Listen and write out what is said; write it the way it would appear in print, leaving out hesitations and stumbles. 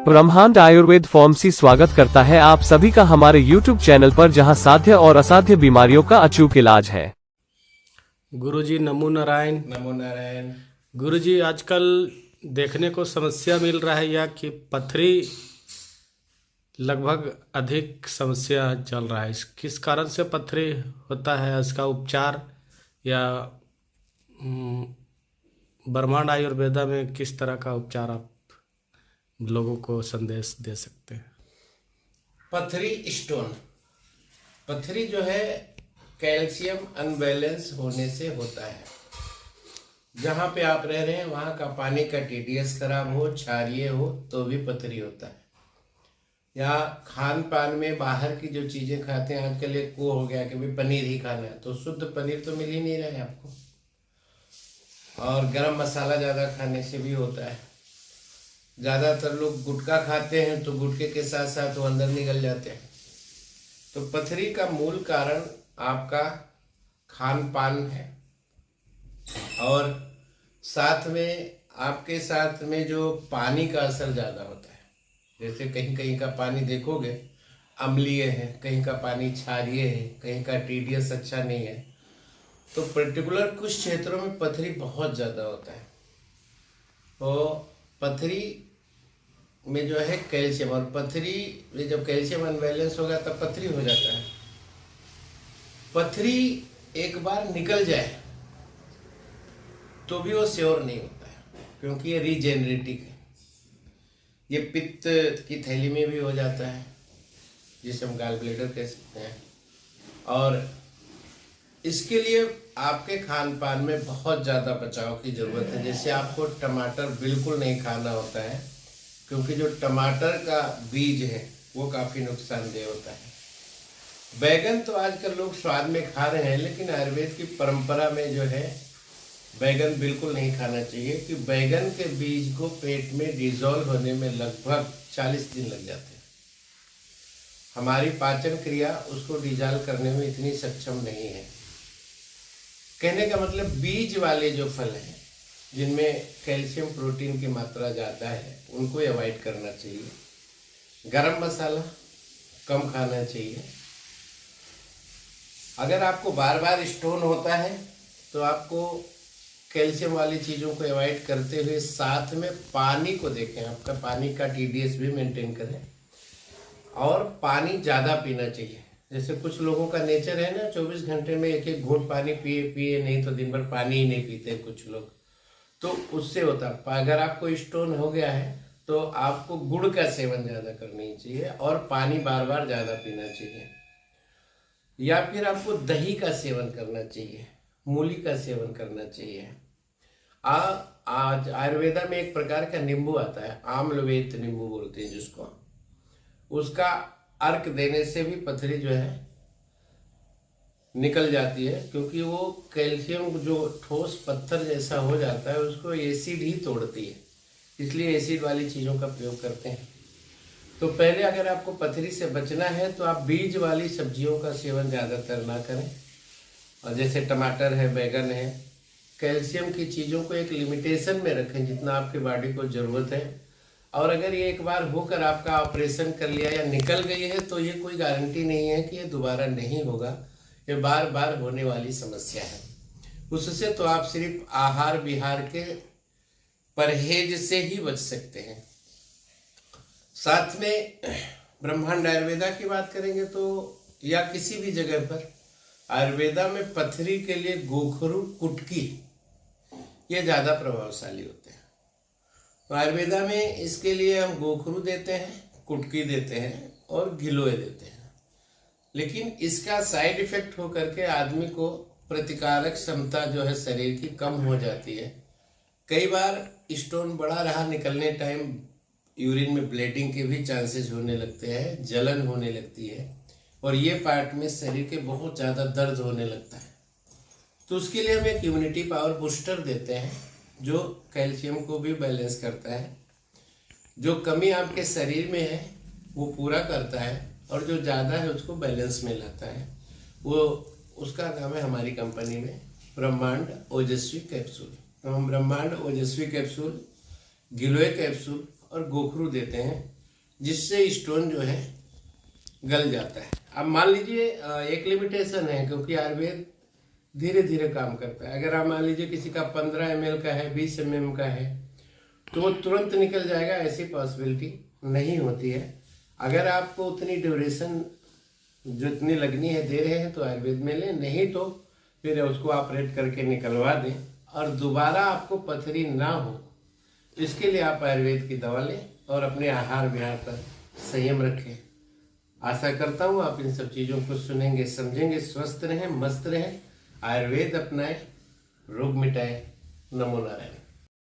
ब्रह्मांड आयुर्वेद फार्मेसी स्वागत करता है आप सभी का हमारे YouTube चैनल पर, जहां साध्य और असाध्य बीमारियों का अचूक इलाज है। गुरुजी नमो नारायण। नमो नारायण। गुरुजी आजकल देखने को समस्या मिल रहा है या कि पथरी लगभग अधिक समस्या चल रहा है। किस कारण से पथरी होता है, इसका उपचार या ब्रह्मांड आयुर्वेदा में किस तरह का उपचार आप लोगों को संदेश दे सकते हैं? पथरी स्टोन, पथरी जो है कैल्शियम अनबैलेंस होने से होता है। जहाँ पे आप रह रहे हैं वहाँ का पानी का टीडीएस खराब हो, क्षारीय हो तो भी पथरी होता है। या खान पान में बाहर की जो चीज़ें खाते हैं, आजकल एक वो हो गया कि भाई पनीर ही खाना है, तो शुद्ध पनीर तो मिल ही नहीं रहा है आपको। और गरम मसाला ज़्यादा खाने से भी होता है। ज़्यादातर लोग गुटखा खाते हैं तो गुटखे के साथ साथ वो अंदर निकल जाते हैं। तो पथरी का मूल कारण आपका खान पान है, और साथ में आपके साथ में जो पानी का असर ज़्यादा होता है। जैसे कहीं कहीं का पानी देखोगे अम्लीय है, कहीं का पानी क्षारीय है, कहीं का टीडीएस अच्छा नहीं है। तो पर्टिकुलर कुछ क्षेत्रों में पथरी बहुत ज़्यादा होता है। तो पथरी में जो है कैल्शियम, और पथरी में जब कैल्शियम अनबैलेंस होगा तब पथरी हो जाता है। पथरी एक बार निकल जाए तो भी वो श्योर नहीं होता है, क्योंकि ये रीजेनरेटिव है। ये पित्त की थैली में भी हो जाता है, जिसे हम गॉल ब्लैडर कह सकते हैं। और इसके लिए आपके खान पान में बहुत ज़्यादा बचाव की ज़रूरत है। जैसे आपको टमाटर बिल्कुल नहीं खाना होता है, क्योंकि जो टमाटर का बीज है वो काफ़ी नुकसानदेह होता है। बैगन तो आजकल लोग स्वाद में खा रहे हैं, लेकिन आयुर्वेद की परंपरा में जो है बैगन बिल्कुल नहीं खाना चाहिए, कि बैगन के बीज को पेट में डिजोल्व होने में लगभग 40 दिन लग जाते हैं। हमारी पाचन क्रिया उसको डिजोल्व करने में इतनी सक्षम नहीं है। कहने का मतलब बीज वाले जो फल हैं जिनमें कैल्शियम प्रोटीन की मात्रा ज़्यादा है उनको अवॉइड करना चाहिए। गरम मसाला कम खाना चाहिए। अगर आपको बार बार स्टोन होता है तो आपको कैल्शियम वाली चीज़ों को अवॉइड करते हुए साथ में पानी को देखें, आपका पानी का टीडीएस भी मेंटेन करें, और पानी ज़्यादा पीना चाहिए। जैसे कुछ लोगों का नेचर है ना, 24 घंटे में एक एक घूंट पानी पिए नहीं तो दिन भर पानी ही नहीं पीते कुछ लोग, तो उससे होता है। अगर आपको स्टोन हो गया है तो आपको गुड़ का सेवन ज़्यादा करनी चाहिए और पानी बार बार ज़्यादा पीना चाहिए। या फिर आपको दही का सेवन करना चाहिए, मूली का सेवन करना चाहिए। आज आयुर्वेदा में एक प्रकार का नींबू आता है, आम्लवेत नींबू बोलते हैं जिसको, उसका अर्क देने से भी पथरी जो है निकल जाती है, क्योंकि वो कैल्शियम जो ठोस पत्थर जैसा हो जाता है उसको एसिड ही तोड़ती है, इसलिए एसिड वाली चीज़ों का प्रयोग करते हैं। तो पहले अगर आपको पथरी से बचना है तो आप बीज वाली सब्जियों का सेवन ज़्यादातर ना करें, और जैसे टमाटर है, बैगन है, कैल्शियम की चीज़ों को एक लिमिटेशन में रखें जितना आपकी बॉडी को ज़रूरत है। और अगर ये एक बार होकर आपका ऑपरेशन कर लिया या निकल गई है तो ये कोई गारंटी नहीं है कि ये दोबारा नहीं होगा, ये बार बार होने वाली समस्या है। उससे तो आप सिर्फ आहार विहार के परहेज से ही बच सकते हैं। साथ में ब्रह्मांड आयुर्वेदा की बात करेंगे तो, या किसी भी जगह पर आयुर्वेदा में पथरी के लिए गोखरू, कुटकी ये ज़्यादा प्रभावशाली होते हैं। तो आयुर्वेदा में इसके लिए हम गोखरू देते हैं, कुटकी देते हैं और गिलोय देते हैं। लेकिन इसका साइड इफेक्ट हो करके आदमी को प्रतिकारक क्षमता जो है शरीर की कम हो जाती है। कई बार स्टोन बड़ा रहा, निकलने टाइम यूरिन में ब्लीडिंग के भी चांसेस होने लगते हैं, जलन होने लगती है, और ये पार्ट में शरीर के बहुत ज़्यादा दर्द होने लगता है। तो उसके लिए हम एक इम्यूनिटी पावर बूस्टर देते हैं जो कैल्शियम को भी बैलेंस करता है। जो कमी आपके शरीर में है वो पूरा करता है, और जो ज़्यादा है उसको बैलेंस में लाता है। वो उसका नाम है हमारी कंपनी में ब्रह्मांड ओजस्वी कैप्सूल। तो हम ब्रह्मांड ओजस्वी कैप्सूल, गिलोय कैप्सूल और गोखरू देते हैं। जिससे स्टोन जो है गल जाता है। अब मान लीजिए एक लिमिटेशन है, क्योंकि आयुर्वेद धीरे धीरे काम करता है। अगर आप मान लीजिए किसी का 15 ml का है, 20 mm का है, तो वो तुरंत निकल जाएगा, ऐसी पॉसिबिलिटी नहीं होती है। अगर आपको उतनी ड्यूरेशन जितनी लगनी है दे रहे हैं तो आयुर्वेद में लें, नहीं तो फिर उसको ऑपरेट करके निकलवा दें और दोबारा आपको पथरी ना हो, इसके लिए आप आयुर्वेद की दवा लें और अपने आहार विहार पर संयम रखें। आशा करता हूँ आप इन सब चीज़ों को सुनेंगे, समझेंगे, स्वस्थ रहें, मस्त रहें, आयुर्वेद अपनाएं, रोग मिटाएं। नमो नारायण।